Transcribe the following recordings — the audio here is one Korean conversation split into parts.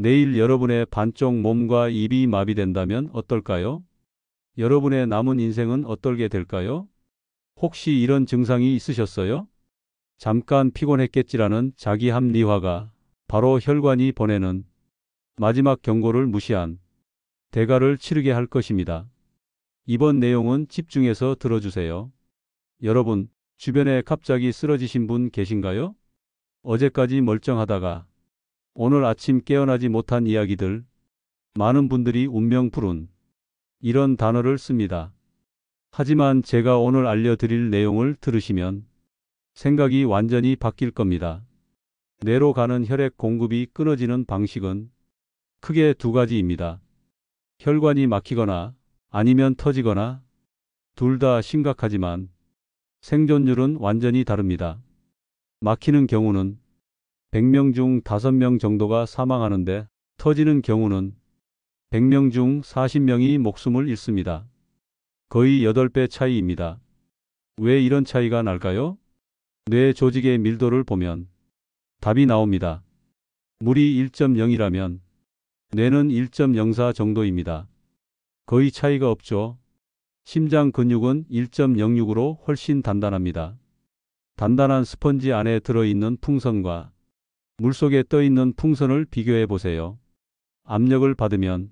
내일 여러분의 반쪽 몸과 입이 마비된다면 어떨까요? 여러분의 남은 인생은 어떨게 될까요? 혹시 이런 증상이 있으셨어요? 잠깐 피곤했겠지라는 자기 합리화가 바로 혈관이 보내는 마지막 경고를 무시한 대가를 치르게 할 것입니다. 이번 내용은 집중해서 들어주세요. 여러분, 주변에 갑자기 쓰러지신 분 계신가요? 어제까지 멀쩡하다가 오늘 아침 깨어나지 못한 이야기들. 많은 분들이 운명불운 이런 단어를 씁니다. 하지만 제가 오늘 알려드릴 내용을 들으시면 생각이 완전히 바뀔 겁니다. 뇌로 가는 혈액 공급이 끊어지는 방식은 크게 두 가지입니다. 혈관이 막히거나 아니면 터지거나, 둘 다 심각하지만 생존율은 완전히 다릅니다. 막히는 경우는 100명 중 5명 정도가 사망하는데, 터지는 경우는 100명 중 40명이 목숨을 잃습니다. 거의 8배 차이입니다. 왜 이런 차이가 날까요? 뇌 조직의 밀도를 보면 답이 나옵니다. 물이 1.0이라면 뇌는 1.04 정도입니다. 거의 차이가 없죠. 심장 근육은 1.06으로 훨씬 단단합니다. 단단한 스펀지 안에 들어있는 풍선과 물속에 떠있는 풍선을 비교해 보세요. 압력을 받으면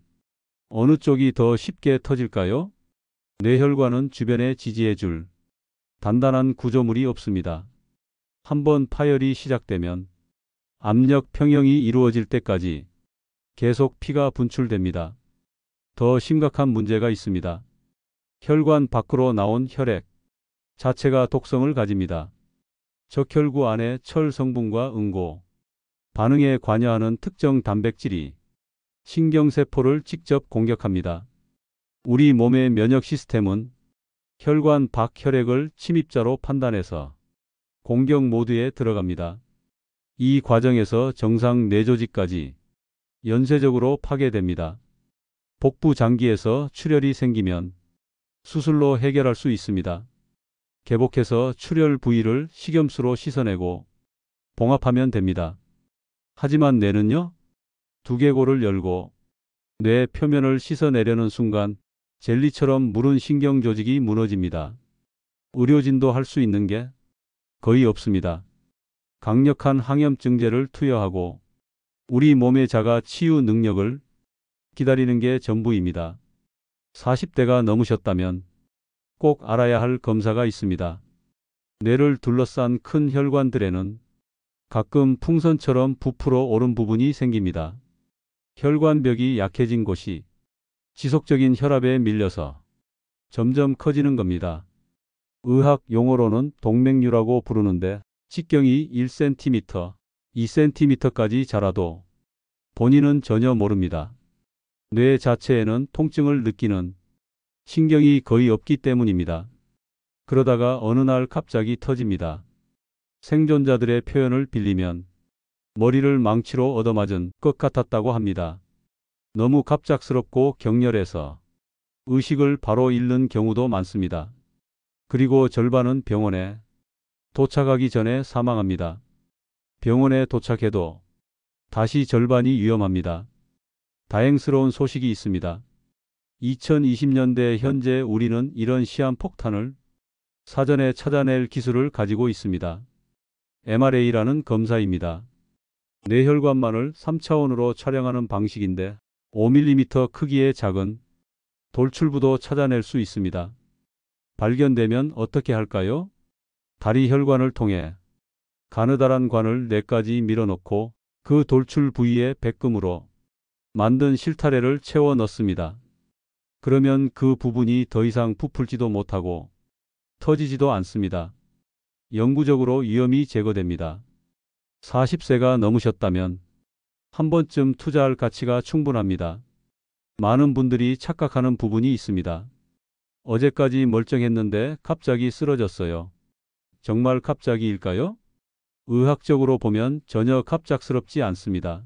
어느 쪽이 더 쉽게 터질까요? 뇌혈관은 주변에 지지해줄 단단한 구조물이 없습니다. 한번 파열이 시작되면 압력 평형이 이루어질 때까지 계속 피가 분출됩니다. 더 심각한 문제가 있습니다. 혈관 밖으로 나온 혈액 자체가 독성을 가집니다. 적혈구 안에 철 성분과 응고 반응에 관여하는 특정 단백질이 신경세포를 직접 공격합니다. 우리 몸의 면역 시스템은 혈관 밖 혈액을 침입자로 판단해서 공격 모드에 들어갑니다. 이 과정에서 정상 뇌조직까지 연쇄적으로 파괴됩니다. 복부 장기에서 출혈이 생기면 수술로 해결할 수 있습니다. 개복해서 출혈 부위를 식염수로 씻어내고 봉합하면 됩니다. 하지만 뇌는요? 두개골을 열고 뇌 표면을 씻어내려는 순간 젤리처럼 무른 신경 조직이 무너집니다. 의료진도 할 수 있는 게 거의 없습니다. 강력한 항염증제를 투여하고 우리 몸의 자가 치유 능력을 기다리는 게 전부입니다. 40대가 넘으셨다면 꼭 알아야 할 검사가 있습니다. 뇌를 둘러싼 큰 혈관들에는 가끔 풍선처럼 부풀어 오른 부분이 생깁니다. 혈관벽이 약해진 곳이 지속적인 혈압에 밀려서 점점 커지는 겁니다. 의학 용어로는 동맥류라고 부르는데, 직경이 1cm, 2cm까지 자라도 본인은 전혀 모릅니다. 뇌 자체에는 통증을 느끼는 신경이 거의 없기 때문입니다. 그러다가 어느 날 갑자기 터집니다. 생존자들의 표현을 빌리면 머리를 망치로 얻어맞은 것 같았다고 합니다. 너무 갑작스럽고 격렬해서 의식을 바로 잃는 경우도 많습니다. 그리고 절반은 병원에 도착하기 전에 사망합니다. 병원에 도착해도 다시 절반이 위험합니다. 다행스러운 소식이 있습니다. 2020년대 현재 우리는 이런 시한폭탄을 사전에 찾아낼 기술을 가지고 있습니다. MRA라는 검사입니다. 뇌혈관만을 3차원으로 촬영하는 방식인데 5mm 크기의 작은 돌출부도 찾아낼 수 있습니다. 발견되면 어떻게 할까요? 다리 혈관을 통해 가느다란 관을 뇌까지 밀어넣고 그 돌출 부위에 백금으로 만든 실타래를 채워 넣습니다. 그러면 그 부분이 더 이상 부풀지도 못하고 터지지도 않습니다. 영구적으로 위험이 제거됩니다. 40세가 넘으셨다면 한 번쯤 투자할 가치가 충분합니다. 많은 분들이 착각하는 부분이 있습니다. 어제까지 멀쩡했는데 갑자기 쓰러졌어요. 정말 갑자기일까요? 의학적으로 보면 전혀 갑작스럽지 않습니다.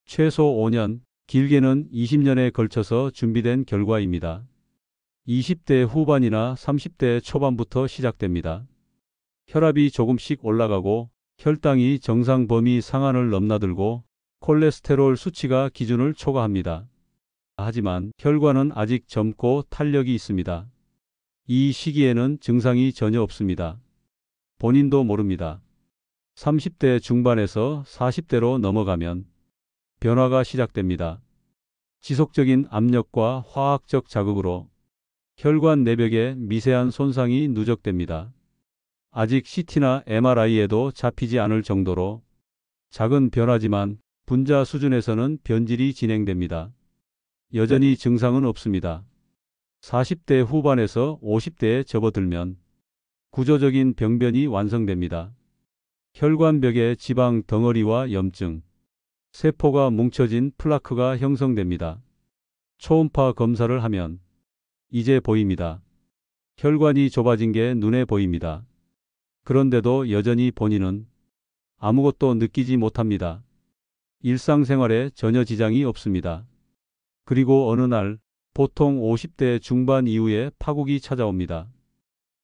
최소 5년, 길게는 20년에 걸쳐서 준비된 결과입니다. 20대 후반이나 30대 초반부터 시작됩니다. 혈압이 조금씩 올라가고 혈당이 정상 범위 상한을 넘나들고 콜레스테롤 수치가 기준을 초과합니다. 하지만 혈관은 아직 젊고 탄력이 있습니다. 이 시기에는 증상이 전혀 없습니다. 본인도 모릅니다. 30대 중반에서 40대로 넘어가면 변화가 시작됩니다. 지속적인 압력과 화학적 자극으로 혈관 내벽에 미세한 손상이 누적됩니다. 아직 CT나 MRI에도 잡히지 않을 정도로 작은 변화지만 분자 수준에서는 변질이 진행됩니다. 여전히 증상은 없습니다. 40대 후반에서 50대에 접어들면 구조적인 병변이 완성됩니다. 혈관벽에 지방 덩어리와 염증, 세포가 뭉쳐진 플라크가 형성됩니다. 초음파 검사를 하면 이제 보입니다. 혈관이 좁아진 게 눈에 보입니다. 그런데도 여전히 본인은 아무것도 느끼지 못합니다. 일상생활에 전혀 지장이 없습니다. 그리고 어느 날 보통 50대 중반 이후에 파국이 찾아옵니다.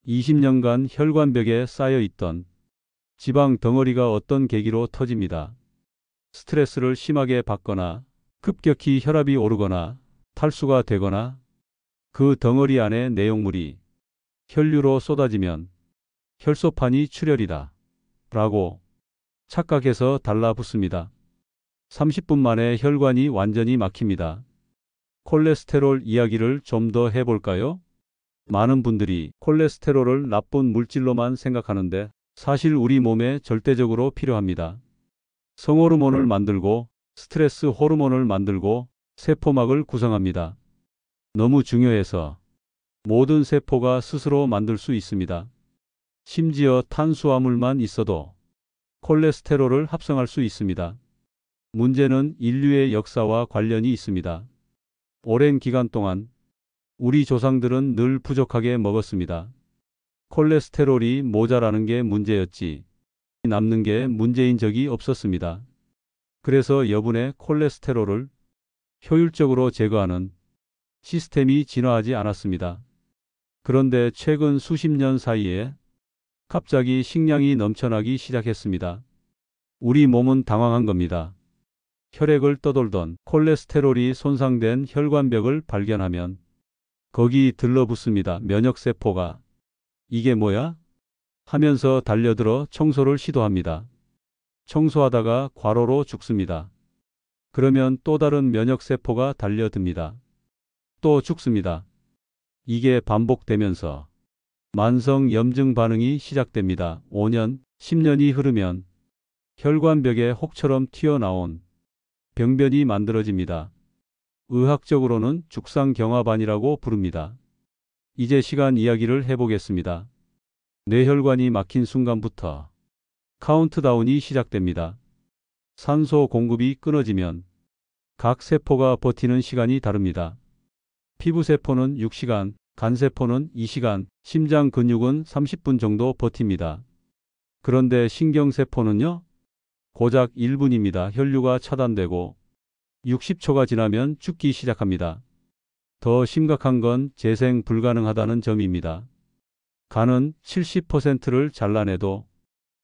20년간 혈관벽에 쌓여 있던 지방 덩어리가 어떤 계기로 터집니다. 스트레스를 심하게 받거나 급격히 혈압이 오르거나 탈수가 되거나 그 덩어리 안에 내용물이 혈류로 쏟아지면 혈소판이 출혈이다 라고 착각해서 달라붙습니다. 30분 만에 혈관이 완전히 막힙니다. 콜레스테롤 이야기를 좀 더 해볼까요? 많은 분들이 콜레스테롤을 나쁜 물질로만 생각하는데 사실 우리 몸에 절대적으로 필요합니다. 성호르몬을 만들고 스트레스 호르몬을 만들고 세포막을 구성합니다. 너무 중요해서 모든 세포가 스스로 만들 수 있습니다. 심지어 탄수화물만 있어도 콜레스테롤을 합성할 수 있습니다. 문제는 인류의 역사와 관련이 있습니다. 오랜 기간 동안 우리 조상들은 늘 부족하게 먹었습니다. 콜레스테롤이 모자라는 게 문제였지 남는 게 문제인 적이 없었습니다. 그래서 여분의 콜레스테롤을 효율적으로 제거하는 시스템이 진화하지 않았습니다. 그런데 최근 수십 년 사이에 갑자기 식량이 넘쳐나기 시작했습니다. 우리 몸은 당황한 겁니다. 혈액을 떠돌던 콜레스테롤이 손상된 혈관벽을 발견하면 거기 들러붙습니다. 면역세포가. 이게 뭐야? 하면서 달려들어 청소를 시도합니다. 청소하다가 과로로 죽습니다. 그러면 또 다른 면역세포가 달려듭니다. 또 죽습니다. 이게 반복되면서 만성 염증 반응이 시작됩니다. 5년, 10년이 흐르면 혈관벽에 혹처럼 튀어나온 병변이 만들어집니다. 의학적으로는 죽상경화반이라고 부릅니다. 이제 시간 이야기를 해보겠습니다. 뇌혈관이 막힌 순간부터 카운트다운이 시작됩니다. 산소 공급이 끊어지면 각 세포가 버티는 시간이 다릅니다. 피부세포는 6시간, 간세포는 2시간, 심장 근육은 30분 정도 버팁니다. 그런데 신경세포는요? 고작 1분입니다. 혈류가 차단되고 60초가 지나면 죽기 시작합니다. 더 심각한 건 재생 불가능하다는 점입니다. 간은 70%를 잘라내도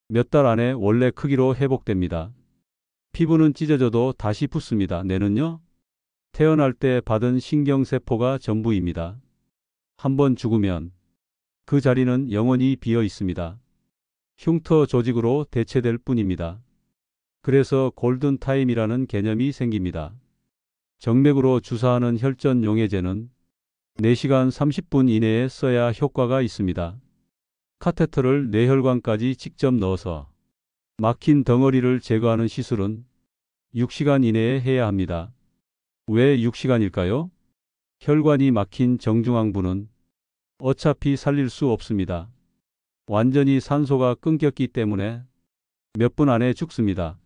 몇 달 안에 원래 크기로 회복됩니다. 피부는 찢어져도 다시 붙습니다. 뇌는요? 태어날 때 받은 신경세포가 전부입니다. 한번 죽으면 그 자리는 영원히 비어 있습니다. 흉터 조직으로 대체될 뿐입니다. 그래서 골든타임이라는 개념이 생깁니다. 정맥으로 주사하는 혈전 용해제는 4시간 30분 이내에 써야 효과가 있습니다. 카테터를 뇌혈관까지 직접 넣어서 막힌 덩어리를 제거하는 시술은 6시간 이내에 해야 합니다. 왜 6시간일까요? 혈관이 막힌 정중앙부는 어차피 살릴 수 없습니다. 완전히 산소가 끊겼기 때문에 몇 분 안에 죽습니다.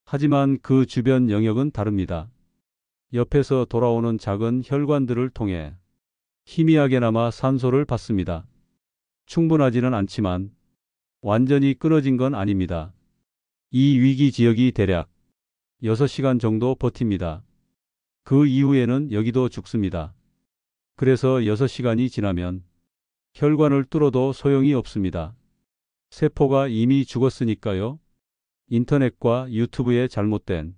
하지만 그 주변 영역은 다릅니다. 옆에서 돌아오는 작은 혈관들을 통해 희미하게나마 산소를 받습니다. 충분하지는 않지만 완전히 끊어진 건 아닙니다. 이 위기 지역이 대략 6시간 정도 버팁니다. 그 이후에는 여기도 죽습니다. 그래서 6시간이 지나면 혈관을 뚫어도 소용이 없습니다. 세포가 이미 죽었으니까요. 인터넷과 유튜브의 잘못된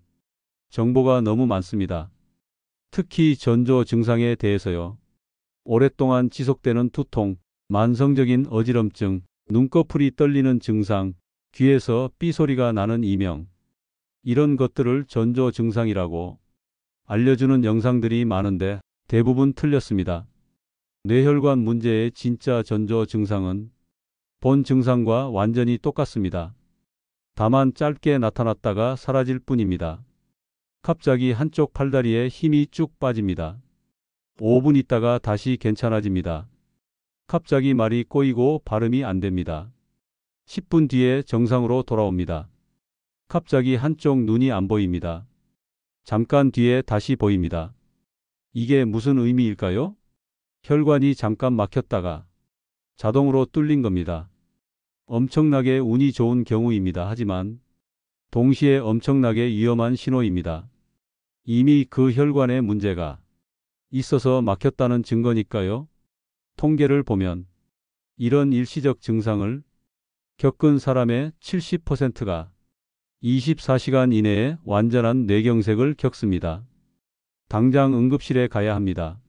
정보가 너무 많습니다. 특히 전조 증상에 대해서요. 오랫동안 지속되는 두통, 만성적인 어지럼증, 눈꺼풀이 떨리는 증상, 귀에서 삐소리가 나는 이명. 이런 것들을 전조 증상이라고 알려주는 영상들이 많은데 대부분 틀렸습니다. 뇌혈관 문제의 진짜 전조 증상은 본 증상과 완전히 똑같습니다. 다만 짧게 나타났다가 사라질 뿐입니다. 갑자기 한쪽 팔다리에 힘이 쭉 빠집니다. 5분 있다가 다시 괜찮아집니다. 갑자기 말이 꼬이고 발음이 안 됩니다. 10분 뒤에 정상으로 돌아옵니다. 갑자기 한쪽 눈이 안 보입니다. 잠깐 뒤에 다시 보입니다. 이게 무슨 의미일까요? 혈관이 잠깐 막혔다가 자동으로 뚫린 겁니다. 엄청나게 운이 좋은 경우입니다. 하지만 동시에 엄청나게 위험한 신호입니다. 이미 그 혈관에 문제가 있어서 막혔다는 증거니까요. 통계를 보면 이런 일시적 증상을 겪은 사람의 70%가 24시간 이내에 완전한 뇌경색을 겪습니다. 당장 응급실에 가야 합니다.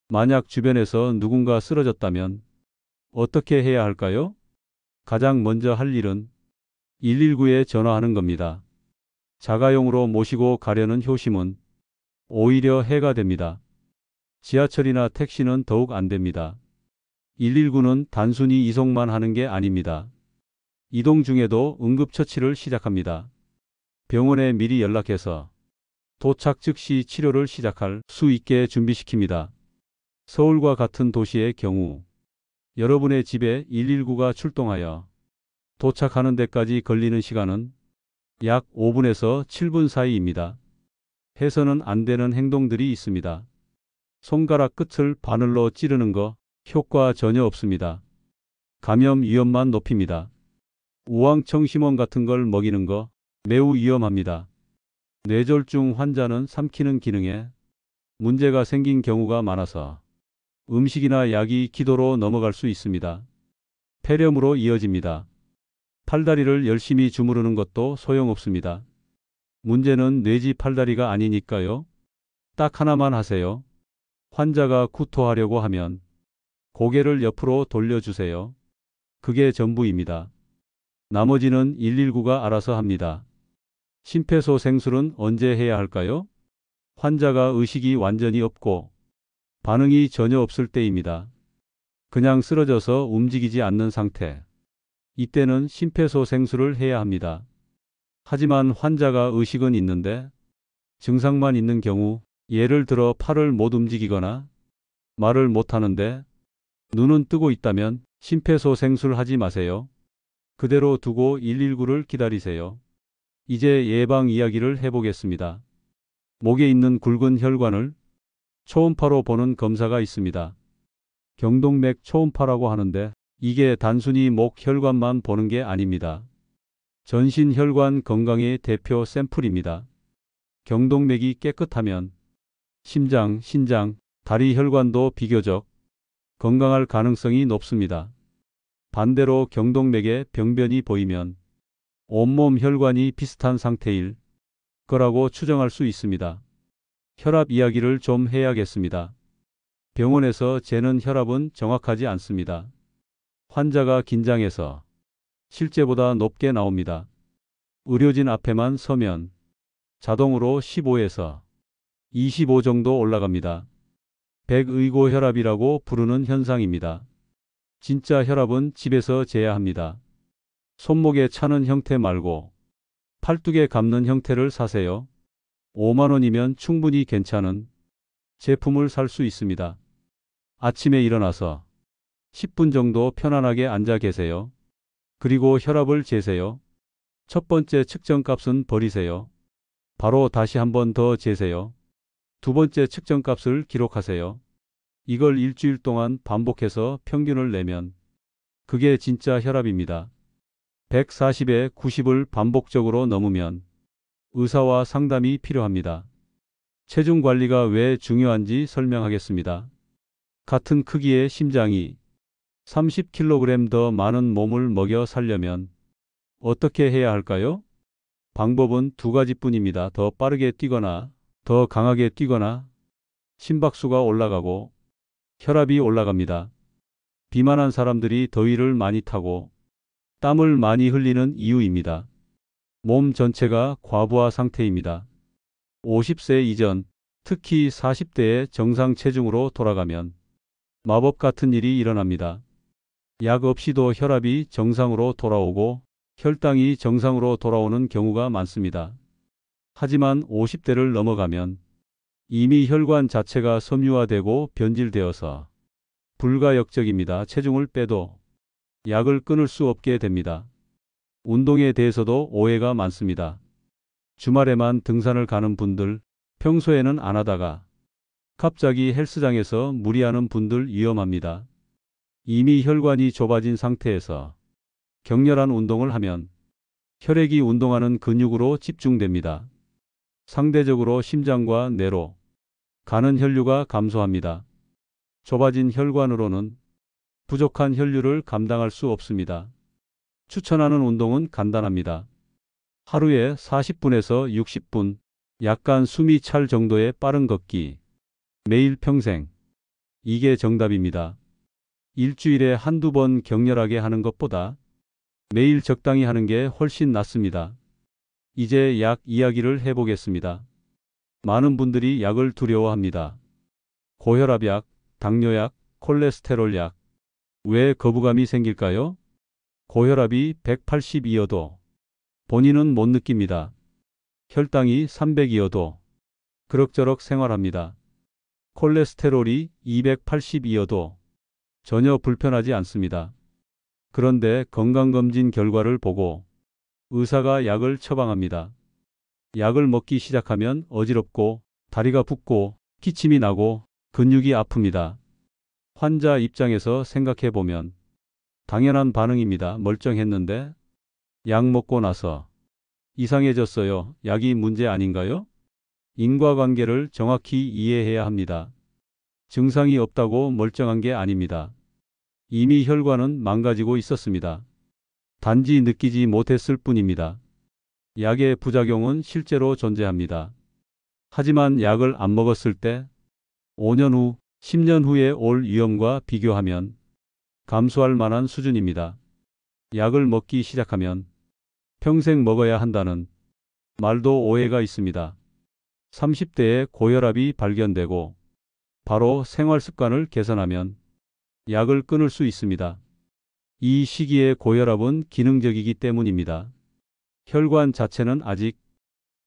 만약 주변에서 누군가 쓰러졌다면 어떻게 해야 할까요? 가장 먼저 할 일은 119에 전화하는 겁니다. 자가용으로 모시고 가려는 효심은 오히려 해가 됩니다. 지하철이나 택시는 더욱 안 됩니다. 119는 단순히 이송만 하는 게 아닙니다. 이동 중에도 응급처치를 시작합니다. 병원에 미리 연락해서 도착 즉시 치료를 시작할 수 있게 준비시킵니다. 서울과 같은 도시의 경우 여러분의 집에 119가 출동하여 도착하는 데까지 걸리는 시간은 약 5분에서 7분 사이입니다. 해서는 안 되는 행동들이 있습니다. 손가락 끝을 바늘로 찌르는 거 효과 전혀 없습니다. 감염 위험만 높입니다. 우황청심원 같은 걸 먹이는 거 매우 위험합니다. 뇌졸중 환자는 삼키는 기능에 문제가 생긴 경우가 많아서 음식이나 약이 기도로 넘어갈 수 있습니다. 폐렴으로 이어집니다. 팔다리를 열심히 주무르는 것도 소용없습니다. 문제는 뇌지 팔다리가 아니니까요. 딱 하나만 하세요. 환자가 구토하려고 하면 고개를 옆으로 돌려주세요. 그게 전부입니다. 나머지는 119가 알아서 합니다. 심폐소생술은 언제 해야 할까요? 환자가 의식이 완전히 없고 반응이 전혀 없을 때입니다. 그냥 쓰러져서 움직이지 않는 상태. 이때는 심폐소생술을 해야 합니다. 하지만 환자가 의식은 있는데 증상만 있는 경우, 예를 들어 팔을 못 움직이거나 말을 못 하는데 눈은 뜨고 있다면 심폐소생술 하지 마세요. 그대로 두고 119를 기다리세요. 이제 예방 이야기를 해보겠습니다. 목에 있는 굵은 혈관을 초음파로 보는 검사가 있습니다. 경동맥 초음파라고 하는데 이게 단순히 목 혈관만 보는 게 아닙니다. 전신 혈관 건강의 대표 샘플입니다. 경동맥이 깨끗하면 심장, 신장, 다리 혈관도 비교적 건강할 가능성이 높습니다. 반대로 경동맥에 병변이 보이면 온몸 혈관이 비슷한 상태일 거라고 추정할 수 있습니다. 혈압 이야기를 좀 해야겠습니다. 병원에서 재는 혈압은 정확하지 않습니다. 환자가 긴장해서 실제보다 높게 나옵니다. 의료진 앞에만 서면 자동으로 15에서 25 정도 올라갑니다. 백의고혈압이라고 부르는 현상입니다. 진짜 혈압은 집에서 재야 합니다. 손목에 차는 형태 말고 팔뚝에 감는 형태를 사세요. 5만 원이면 충분히 괜찮은 제품을 살 수 있습니다. 아침에 일어나서 10분 정도 편안하게 앉아 계세요. 그리고 혈압을 재세요. 첫 번째 측정값은 버리세요. 바로 다시 한 번 더 재세요. 두 번째 측정값을 기록하세요. 이걸 일주일 동안 반복해서 평균을 내면 그게 진짜 혈압입니다. 140에 90을 반복적으로 넘으면 의사와 상담이 필요합니다. 체중 관리가 왜 중요한지 설명하겠습니다. 같은 크기의 심장이 30kg 더 많은 몸을 먹여 살려면 어떻게 해야 할까요? 방법은 두 가지뿐입니다. 더 빠르게 뛰거나 더 강하게 뛰거나 심박수가 올라가고 혈압이 올라갑니다. 비만한 사람들이 더위를 많이 타고 땀을 많이 흘리는 이유입니다. 몸 전체가 과부하 상태입니다. 50세 이전, 특히 40대의 정상 체중으로 돌아가면 마법 같은 일이 일어납니다. 약 없이도 혈압이 정상으로 돌아오고 혈당이 정상으로 돌아오는 경우가 많습니다. 하지만 50대를 넘어가면 이미 혈관 자체가 섬유화되고 변질되어서 불가역적입니다. 체중을 빼도 약을 끊을 수 없게 됩니다. 운동에 대해서도 오해가 많습니다. 주말에만 등산을 가는 분들, 평소에는 안 하다가 갑자기 헬스장에서 무리하는 분들 위험합니다. 이미 혈관이 좁아진 상태에서 격렬한 운동을 하면 혈액이 운동하는 근육으로 집중됩니다. 상대적으로 심장과 뇌로 가는 혈류가 감소합니다. 좁아진 혈관으로는 부족한 혈류를 감당할 수 없습니다. 추천하는 운동은 간단합니다. 하루에 40분에서 60분, 약간 숨이 찰 정도의 빠른 걷기. 매일 평생. 이게 정답입니다. 일주일에 한두 번 격렬하게 하는 것보다 매일 적당히 하는 게 훨씬 낫습니다. 이제 약 이야기를 해보겠습니다. 많은 분들이 약을 두려워합니다. 고혈압약, 당뇨약, 콜레스테롤약. 왜 거부감이 생길까요? 고혈압이 180이어도 본인은 못 느낍니다. 혈당이 300이어도 그럭저럭 생활합니다. 콜레스테롤이 280이어도 전혀 불편하지 않습니다. 그런데 건강검진 결과를 보고 의사가 약을 처방합니다. 약을 먹기 시작하면 어지럽고 다리가 붓고 기침이 나고 근육이 아픕니다. 환자 입장에서 생각해 보면 당연한 반응입니다. 멀쩡했는데 약 먹고 나서 이상해졌어요. 약이 문제 아닌가요? 인과관계를 정확히 이해해야 합니다. 증상이 없다고 멀쩡한 게 아닙니다. 이미 혈관은 망가지고 있었습니다. 단지 느끼지 못했을 뿐입니다. 약의 부작용은 실제로 존재합니다. 하지만 약을 안 먹었을 때 5년 후, 10년 후에 올 위험과 비교하면 감수할 만한 수준입니다. 약을 먹기 시작하면 평생 먹어야 한다는 말도 오해가 있습니다. 30대에 고혈압이 발견되고 바로 생활 습관을 개선하면 약을 끊을 수 있습니다. 이 시기에 고혈압은 기능적이기 때문입니다. 혈관 자체는 아직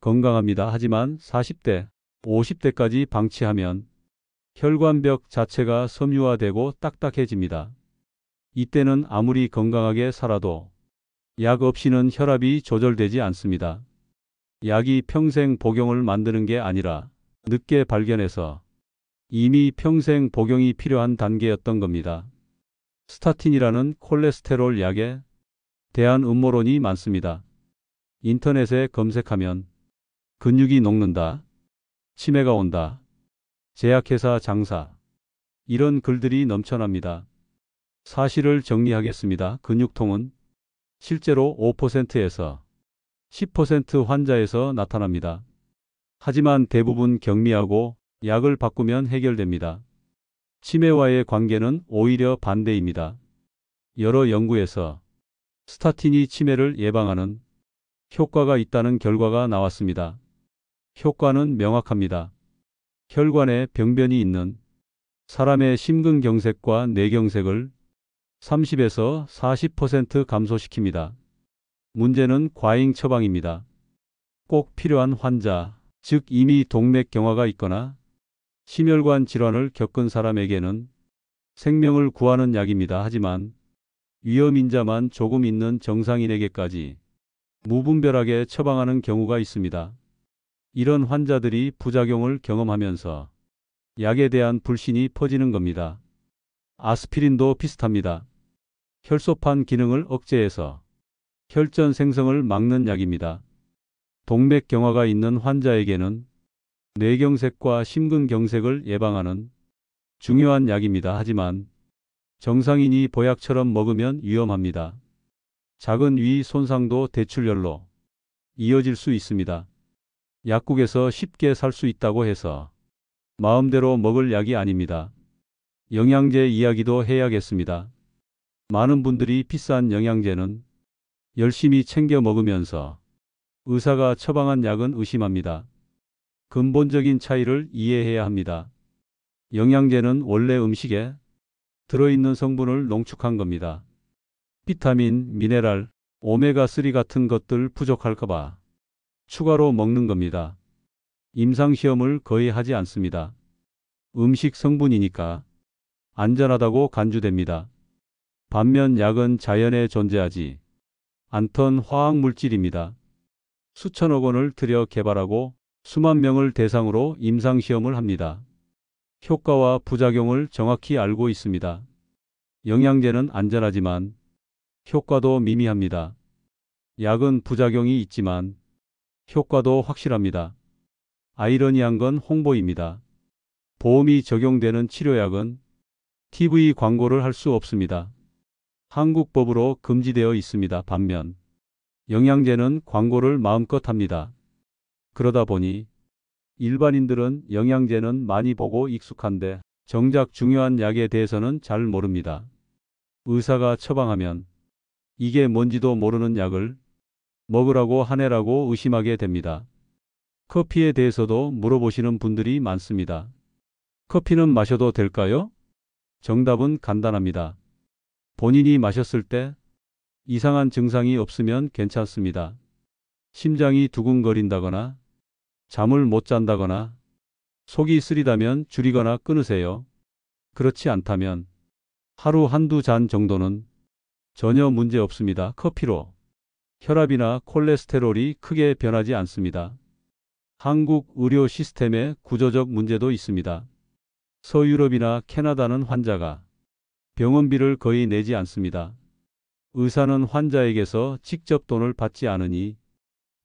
건강합니다. 하지만 40대, 50대까지 방치하면 혈관벽 자체가 섬유화되고 딱딱해집니다. 이때는 아무리 건강하게 살아도 약 없이는 혈압이 조절되지 않습니다. 약이 평생 복용을 만드는 게 아니라 늦게 발견해서 이미 평생 복용이 필요한 단계였던 겁니다. 스타틴이라는 콜레스테롤 약에 대한 음모론이 많습니다. 인터넷에 검색하면 근육이 녹는다, 치매가 온다, 제약회사 장사, 이런 글들이 넘쳐납니다. 사실을 정리하겠습니다. 근육통은 실제로 5%에서 10% 환자에서 나타납니다. 하지만 대부분 경미하고 약을 바꾸면 해결됩니다. 치매와의 관계는 오히려 반대입니다. 여러 연구에서 스타틴이 치매를 예방하는 효과가 있다는 결과가 나왔습니다. 효과는 명확합니다. 혈관에 병변이 있는 사람의 심근경색과 뇌경색을 30에서 40% 감소시킵니다. 문제는 과잉 처방입니다. 꼭 필요한 환자, 즉 이미 동맥경화가 있거나 심혈관 질환을 겪은 사람에게는 생명을 구하는 약입니다. 하지만 위험인자만 조금 있는 정상인에게까지 무분별하게 처방하는 경우가 있습니다. 이런 환자들이 부작용을 경험하면서 약에 대한 불신이 퍼지는 겁니다. 아스피린도 비슷합니다. 혈소판 기능을 억제해서 혈전 생성을 막는 약입니다. 동맥경화가 있는 환자에게는 뇌경색과 심근경색을 예방하는 중요한 약입니다. 하지만 정상인이 보약처럼 먹으면 위험합니다. 작은 위 손상도 대출혈로 이어질 수 있습니다. 약국에서 쉽게 살 수 있다고 해서 마음대로 먹을 약이 아닙니다. 영양제 이야기도 해야겠습니다. 많은 분들이 비싼 영양제는 열심히 챙겨 먹으면서 의사가 처방한 약은 의심합니다. 근본적인 차이를 이해해야 합니다. 영양제는 원래 음식에 들어있는 성분을 농축한 겁니다. 비타민, 미네랄, 오메가3 같은 것들 부족할까봐 추가로 먹는 겁니다. 임상시험을 거의 하지 않습니다. 음식 성분이니까 안전하다고 간주됩니다. 반면 약은 자연에 존재하지 않던 화학물질입니다. 수천억 원을 들여 개발하고 수만 명을 대상으로 임상시험을 합니다. 효과와 부작용을 정확히 알고 있습니다. 영양제는 안전하지만 효과도 미미합니다. 약은 부작용이 있지만 효과도 확실합니다. 아이러니한 건 홍보입니다. 보험이 적용되는 치료약은 TV 광고를 할 수 없습니다. 한국 법으로 금지되어 있습니다. 반면 영양제는 광고를 마음껏 합니다. 그러다 보니 일반인들은 영양제는 많이 보고 익숙한데 정작 중요한 약에 대해서는 잘 모릅니다. 의사가 처방하면 이게 뭔지도 모르는 약을 먹으라고 하네라고 의심하게 됩니다. 커피에 대해서도 물어보시는 분들이 많습니다. 커피는 마셔도 될까요? 정답은 간단합니다. 본인이 마셨을 때 이상한 증상이 없으면 괜찮습니다. 심장이 두근거린다거나 잠을 못 잔다거나 속이 쓰리다면 줄이거나 끊으세요. 그렇지 않다면 하루 한두 잔 정도는 전혀 문제 없습니다. 커피로 혈압이나 콜레스테롤이 크게 변하지 않습니다. 한국 의료 시스템에 구조적 문제도 있습니다. 서유럽이나 캐나다는 환자가 병원비를 거의 내지 않습니다. 의사는 환자에게서 직접 돈을 받지 않으니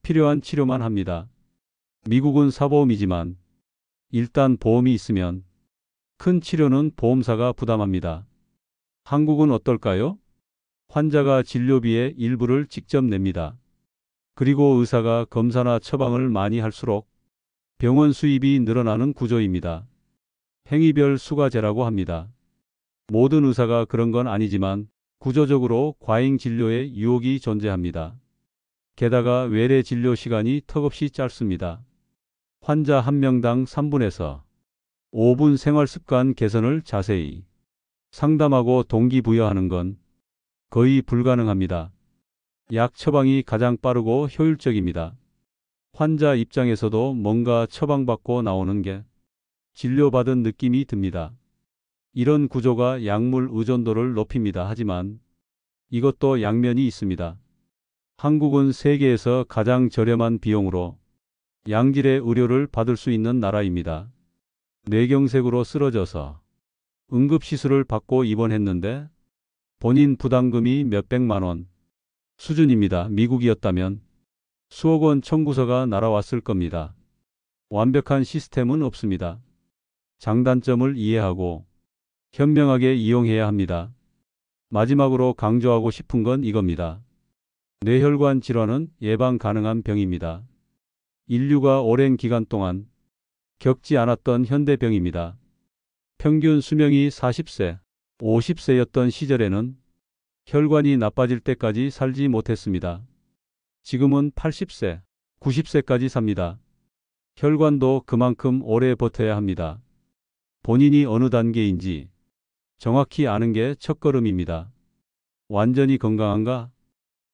필요한 치료만 합니다. 미국은 사보험이지만 일단 보험이 있으면 큰 치료는 보험사가 부담합니다. 한국은 어떨까요? 환자가 진료비의 일부를 직접 냅니다. 그리고 의사가 검사나 처방을 많이 할수록 병원 수입이 늘어나는 구조입니다. 행위별 수가제라고 합니다. 모든 의사가 그런 건 아니지만 구조적으로 과잉 진료의 유혹이 존재합니다. 게다가 외래 진료 시간이 턱없이 짧습니다. 환자 한 명당 3분에서 5분 생활습관 개선을 자세히 상담하고 동기부여하는 건 거의 불가능합니다. 약 처방이 가장 빠르고 효율적입니다. 환자 입장에서도 뭔가 처방받고 나오는 게 진료받은 느낌이 듭니다. 이런 구조가 약물 의존도를 높입니다. 하지만 이것도 양면이 있습니다. 한국은 세계에서 가장 저렴한 비용으로 양질의 의료를 받을 수 있는 나라입니다. 뇌경색으로 쓰러져서 응급시술을 받고 입원했는데 본인 부담금이 몇백만 원 수준입니다. 미국이었다면 수억 원 청구서가 날아왔을 겁니다. 완벽한 시스템은 없습니다. 장단점을 이해하고 현명하게 이용해야 합니다. 마지막으로 강조하고 싶은 건 이겁니다. 뇌혈관 질환은 예방 가능한 병입니다. 인류가 오랜 기간 동안 겪지 않았던 현대병입니다. 평균 수명이 40세, 50세였던 시절에는 혈관이 나빠질 때까지 살지 못했습니다. 지금은 80세, 90세까지 삽니다. 혈관도 그만큼 오래 버텨야 합니다. 본인이 어느 단계인지 정확히 아는 게 첫걸음입니다. 완전히 건강한가?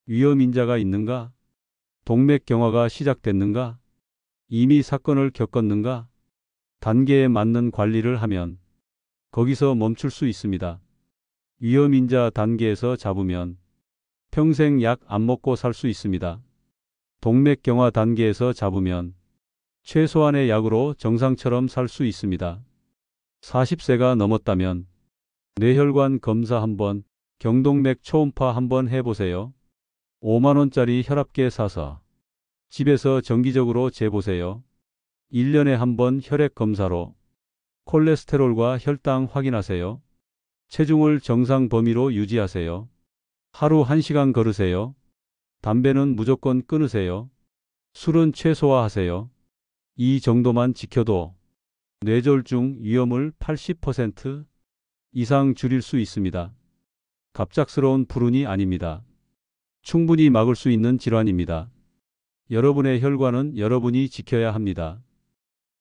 위험인자가 있는가? 동맥경화가 시작됐는가? 이미 사건을 겪었는가? 단계에 맞는 관리를 하면 거기서 멈출 수 있습니다. 위험인자 단계에서 잡으면 평생 약 안 먹고 살 수 있습니다. 동맥경화 단계에서 잡으면 최소한의 약으로 정상처럼 살 수 있습니다. 40세가 넘었다면 뇌혈관 검사 한번, 경동맥 초음파 한번 해보세요. 5만 원짜리 혈압계 사서 집에서 정기적으로 재보세요. 1년에 한 번 혈액 검사로 콜레스테롤과 혈당 확인하세요. 체중을 정상 범위로 유지하세요. 하루 1시간 걸으세요. 담배는 무조건 끊으세요. 술은 최소화하세요. 이 정도만 지켜도 뇌졸중 위험을 80% 이상 줄일 수 있습니다. 갑작스러운 불운이 아닙니다. 충분히 막을 수 있는 질환입니다. 여러분의 혈관은 여러분이 지켜야 합니다.